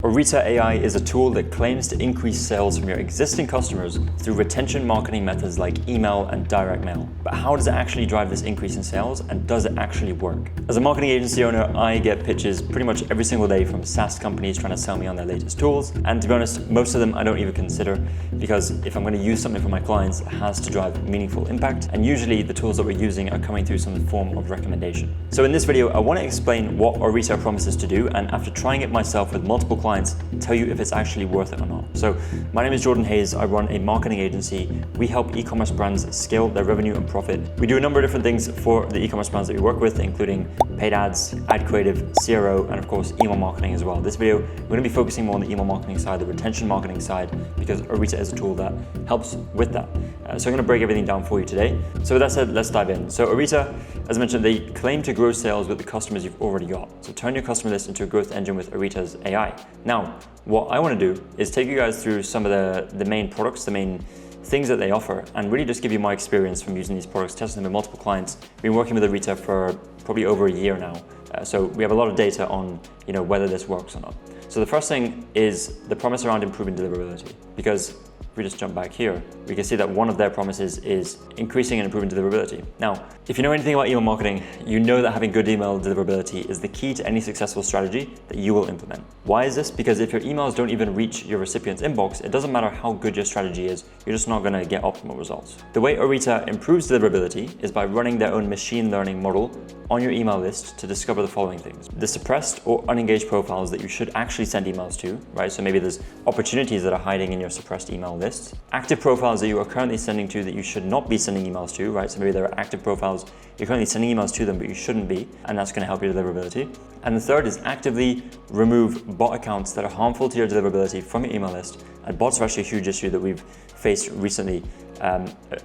Orita AI is a tool that claims to increase sales from your existing customers through retention marketing methods like email and direct mail. But how does it actually drive this increase in sales, and does it actually work? As a marketing agency owner, I get pitches pretty much every single day from SaaS companies trying to sell me on their latest tools. And to be honest, most of them I don't even consider, because if I'm going to use something for my clients, it has to drive meaningful impact. And usually the tools that we're using are coming through some form of recommendation. So in this video, I want to explain what Orita promises to do, and after trying it myself with multiple clients, tell you if it's actually worth it or not. So my name is Jordan Hayes. I run a marketing agency. We help e-commerce brands scale their revenue and profit. We do a number of different things for the e-commerce brands that we work with, including paid ads, ad creative, CRO, and of course email marketing as well. This video, we're going to be focusing more on the email marketing side, the retention marketing side, because Orita is a tool that helps with that. So I'm going to break everything down for you today. So with that said, let's dive in. So Orita, as I mentioned, they claim to grow sales with the customers you've already got. So turn your customer list into a growth engine with Orita's AI. Now, what I want to do is take you guys through some of the main products, the main things that they offer, and really just give you my experience from using these products, testing them with multiple clients. We've been working with Orita for probably over a year now. So we have a lot of data on whether this works or not. So the first thing is the promise around improving deliverability, because if we just jump back here, we can see that one of their promises is increasing and improving deliverability. Now, if you know anything about email marketing, you know that having good email deliverability is the key to any successful strategy that you will implement. Why is this? Because if your emails don't even reach your recipient's inbox, it doesn't matter how good your strategy is, you're just not going to get optimal results. The way Orita improves deliverability is by running their own machine learning model on your email list to discover the following things: the suppressed or unengaged profiles that you should actually send emails to, right? So maybe there's opportunities that are hiding in your suppressed email lists, active profiles that you are currently sending to that you should not be sending emails to, right? So maybe there are active profiles, you're currently sending emails to them, but you shouldn't be, and that's going to help your deliverability. And the third is actively remove bot accounts that are harmful to your deliverability from your email list. And bots are actually a huge issue that we've faced recently.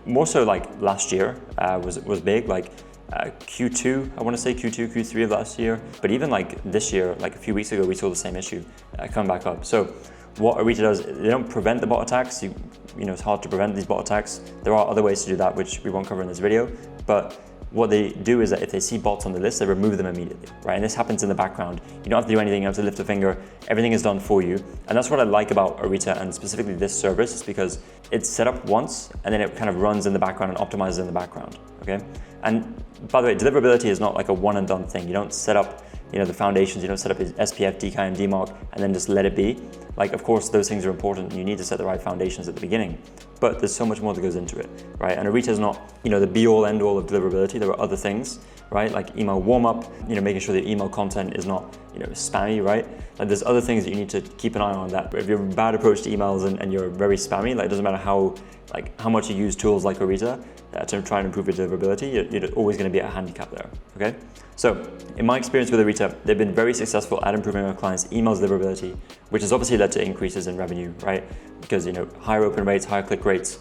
More so like last year was big, like Q2, I want to say Q2, Q3 of last year. But even like this year, like a few weeks ago, we saw the same issue come back up. So what Orita does, they don't prevent the bot attacks. It's hard to prevent these bot attacks. There are other ways to do that, which we won't cover in this video. But what they do is that if they see bots on the list, they remove them immediately, right? And this happens in the background. You don't have to do anything, you don't have to lift a finger. Everything is done for you. And that's what I like about Orita, and specifically this service, is because it's set up once and then it kind of runs in the background and optimizes in the background, okay? And by the way, deliverability is not like a one and done thing. You don't set up the foundations, you don't set up SPF, DKIM, DMARC, and then just let it be. Like, of course, those things are important and you need to set the right foundations at the beginning, but there's so much more that goes into it, right? And Orita is not, the be all end all of deliverability. There are other things, right? Like email warm up, making sure the email content is not, spammy, right? Like there's other things that you need to keep an eye on that. If you're a bad approach to emails and you're very spammy, like it doesn't matter how much you use tools like Orita to try and improve your deliverability, you're always going to be at a handicap there, okay? So in my experience with Orita, they've been very successful at improving our clients' email deliverability, which has obviously led to increases in revenue, right? Because, higher open rates, higher click rates,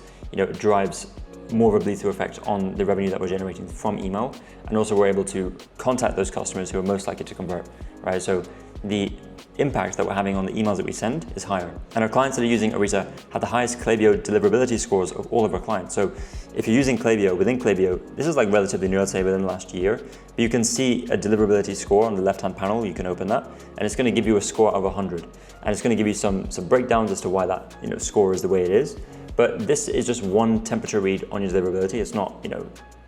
drives more of a bleed-through effect on the revenue that we're generating from email. And also we're able to contact those customers who are most likely to convert, right? So the impact that we're having on the emails that we send is higher. And our clients that are using Orita have the highest Klaviyo deliverability scores of all of our clients. So if you're using Klaviyo, within Klaviyo, this is like relatively new, I'd say within the last year, but you can see a deliverability score on the left-hand panel. You can open that and it's going to give you a score of 100. And it's going to give you some breakdowns as to why that score is the way it is. But this is just one temperature read on your deliverability. It's not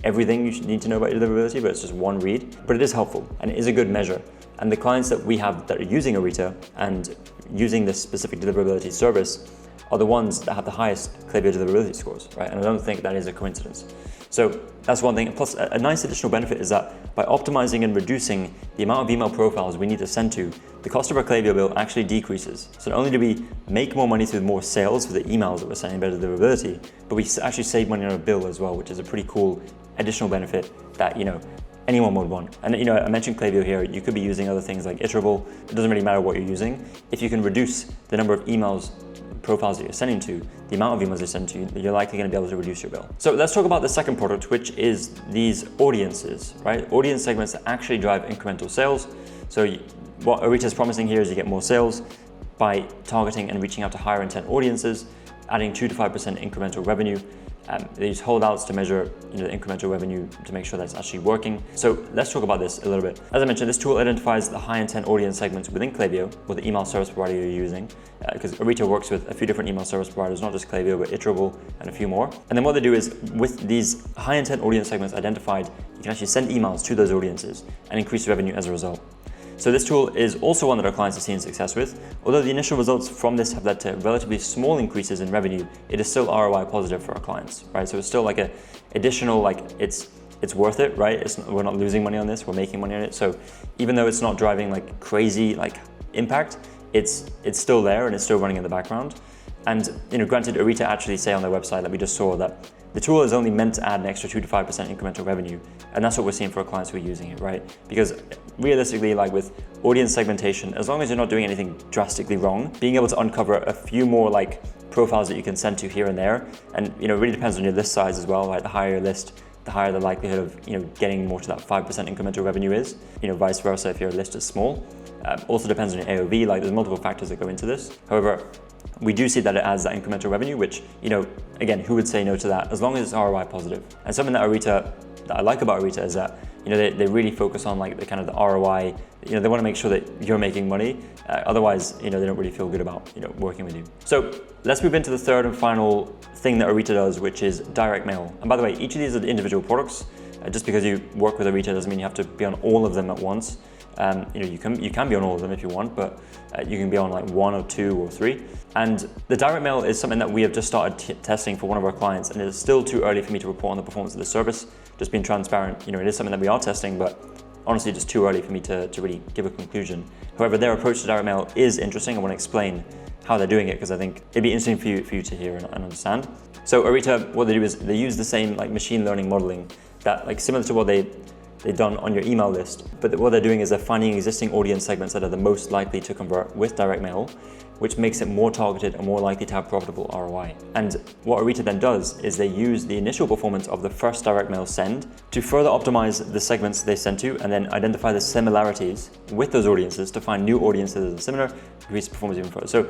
everything you should need to know about your deliverability, but it's just one read. But it is helpful and it is a good measure. And the clients that we have that are using Orita and using this specific deliverability service are the ones that have the highest Klaviyo deliverability scores, right? And I don't think that is a coincidence. So that's one thing. Plus, a nice additional benefit is that by optimizing and reducing the amount of email profiles we need to send to, the cost of our Klaviyo bill actually decreases. So not only do we make more money through more sales for the emails that we're sending, better deliverability, but we actually save money on our bill as well, which is a pretty cool additional benefit that, anyone would want. And I mentioned Klaviyo here. You could be using other things like Iterable. It doesn't really matter what you're using. If you can reduce the number of emails, profiles that you're sending to, the amount of emails you're sending to, you're likely going to be able to reduce your bill. So let's talk about the second product, which is these audiences, right? Audience segments that actually drive incremental sales. So what Orita is promising here is you get more sales by targeting and reaching out to higher intent audiences, adding 2 to 5% incremental revenue. They use holdouts to measure the incremental revenue to make sure that's actually working. So let's talk about this a little bit. As I mentioned, this tool identifies the high intent audience segments within Klaviyo or the email service provider you're using, because Orita works with a few different email service providers, not just Klaviyo, but Iterable and a few more. And then what they do is with these high intent audience segments identified, you can actually send emails to those audiences and increase revenue as a result. So this tool is also one that our clients have seen success with. Although the initial results from this have led to relatively small increases in revenue, it is still ROI positive for our clients, right? So it's still like a additional, like it's worth it, right? We're not losing money on this, we're making money on it. So even though it's not driving like crazy like impact, it's still there and it's still running in the background. And granted, Orita actually say on their website that we just saw that the tool is only meant to add an extra 2 to 5% incremental revenue. And that's what we're seeing for our clients who are using it, right? Because realistically, like with audience segmentation, as long as you're not doing anything drastically wrong, being able to uncover a few more like profiles that you can send to here and there, and it really depends on your list size as well, right? The higher your list, the higher the likelihood of getting more to that 5% incremental revenue is, vice versa if your list is small. Also depends on your AOV, like there's multiple factors that go into this. However, we do see that it adds that incremental revenue, which, again, who would say no to that as long as it's ROI positive? And something that I like about Orita is that, they really focus on like the kind of the ROI, they want to make sure that you're making money. Otherwise, they don't really feel good about, working with you. So let's move into the third and final thing that Orita does, which is direct mail. And by the way, each of these are the individual products. Just because you work with Orita doesn't mean you have to be on all of them at once. You can be on all of them if you want, but you can be on like 1 or 2 or 3. And the direct mail is something that we have just started testing for one of our clients, and it's still too early for me to report on the performance of the service. Just being transparent, it is something that we are testing, but honestly, just too early for me to really give a conclusion. However, their approach to direct mail is interesting. I want to explain how they're doing it because I think it'd be interesting for you to hear and understand. So Orita, what they do is they use the same like machine learning modeling that like similar to what they've done on your email list, but what they're doing is they're finding existing audience segments that are the most likely to convert with direct mail, which makes it more targeted and more likely to have profitable ROI. And what Orita then does is they use the initial performance of the first direct mail send to further optimize the segments they send to and then identify the similarities with those audiences to find new audiences that are similar, increase performance even further. So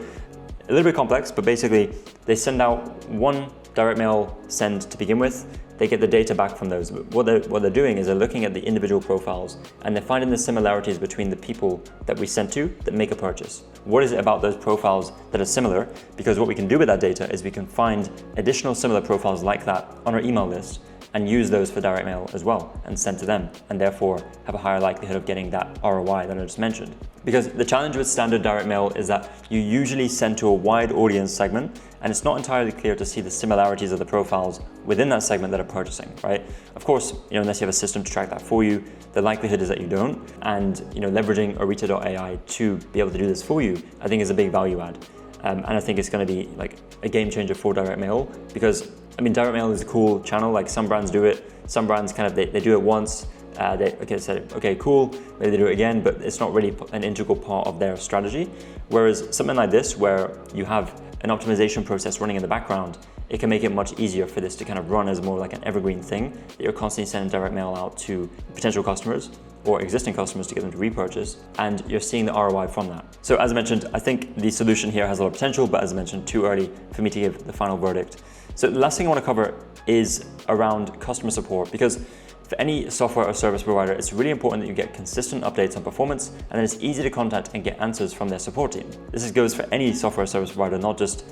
a little bit complex, but basically they send out one direct mail send to begin with. They get the data back from those. What they're doing is they're looking at the individual profiles and they're finding the similarities between the people that we sent to that make a purchase. What is it about those profiles that are similar? Because what we can do with that data is we can find additional similar profiles like that on our email list and use those for direct mail as well and send to them, and therefore have a higher likelihood of getting that ROI that I just mentioned. Because the challenge with standard direct mail is that you usually send to a wide audience segment and it's not entirely clear to see the similarities of the profiles within that segment that are purchasing, right? Of course, unless you have a system to track that for you, the likelihood is that you don't. And leveraging orita.ai to be able to do this for you, I think is a big value add. And I think it's going to be like a game changer for direct mail because direct mail is a cool channel. Like some brands do it, some brands kind of, they do it once, okay, cool, maybe they do it again, but it's not really an integral part of their strategy. Whereas something like this, where you have an optimization process running in the background, it can make it much easier for this to kind of run as more like an evergreen thing that you're constantly sending direct mail out to potential customers or existing customers to get them to repurchase, and you're seeing the ROI from that. So as I mentioned, I think the solution here has a lot of potential, but as I mentioned, too early for me to give the final verdict. So the last thing I want to cover is around customer support, because for any software or service provider, it's really important that you get consistent updates on performance and that it's easy to contact and get answers from their support team. This goes for any software or service provider, not just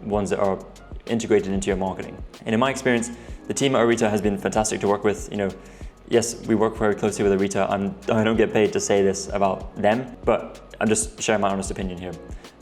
ones that are integrated into your marketing. And in my experience, the team at Orita has been fantastic to work with. Yes, we work very closely with Orita. I don't get paid to say this about them, but I'm just sharing my honest opinion here.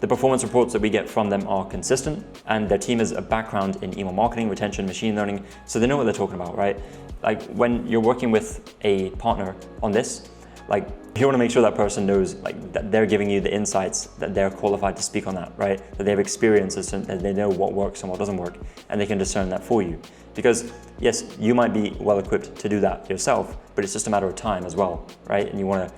The performance reports that we get from them are consistent, and their team has a background in email marketing, retention, machine learning, so they know what they're talking about, right? Like when you're working with a partner on this, like you want to make sure that person knows like that they're giving you the insights, that they're qualified to speak on that, right? That they have experiences and that they know what works and what doesn't work, and they can discern that for you. Because yes, you might be well equipped to do that yourself, but it's just a matter of time as well, right? And you want to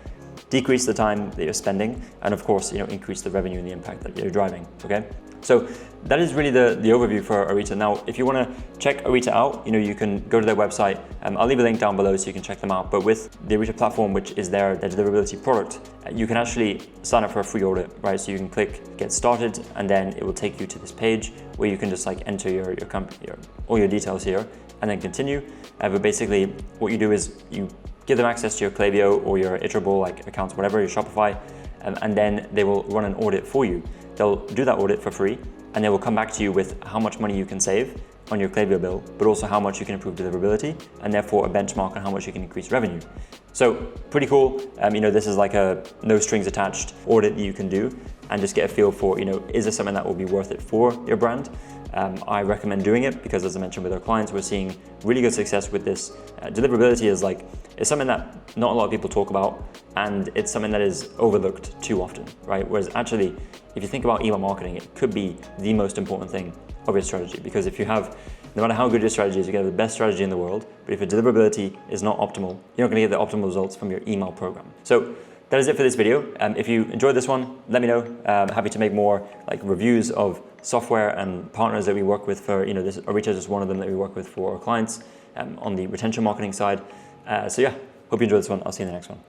decrease the time that you're spending, and of course, increase the revenue and the impact that you're driving, okay? So that is really the overview for Orita. Now, if you want to check Orita out, you can go to their website. I'll leave a link down below so you can check them out. But with the Orita platform, which is their deliverability product, you can actually sign up for a free audit, right? So you can click get started, and then it will take you to this page where you can just like enter your company, all your details here, and then continue. But basically, what you do is you give them access to your Klaviyo or your Iterable like accounts, whatever, your Shopify, and then they will run an audit for you. They'll do that audit for free, and they will come back to you with how much money you can save on your Klaviyo bill, but also how much you can improve deliverability, and therefore a benchmark on how much you can increase revenue. So pretty cool. This is like a no strings attached audit that you can do and just get a feel for, is this something that will be worth it for your brand? I recommend doing it because, as I mentioned with our clients, we're seeing really good success with this. Deliverability is something that not a lot of people talk about, and it's something that is overlooked too often, right? Whereas actually, if you think about email marketing, it could be the most important thing of your strategy, because if you have, no matter how good your strategy is, you can have the best strategy in the world, but if your deliverability is not optimal, you're not going to get the optimal results from your email program. So that is it for this video. If you enjoyed this one, let me know. Happy to make more like reviews of software and partners that we work with for, this Orita is just one of them that we work with for our clients on the retention marketing side. So yeah, hope you enjoyed this one. I'll see you in the next one.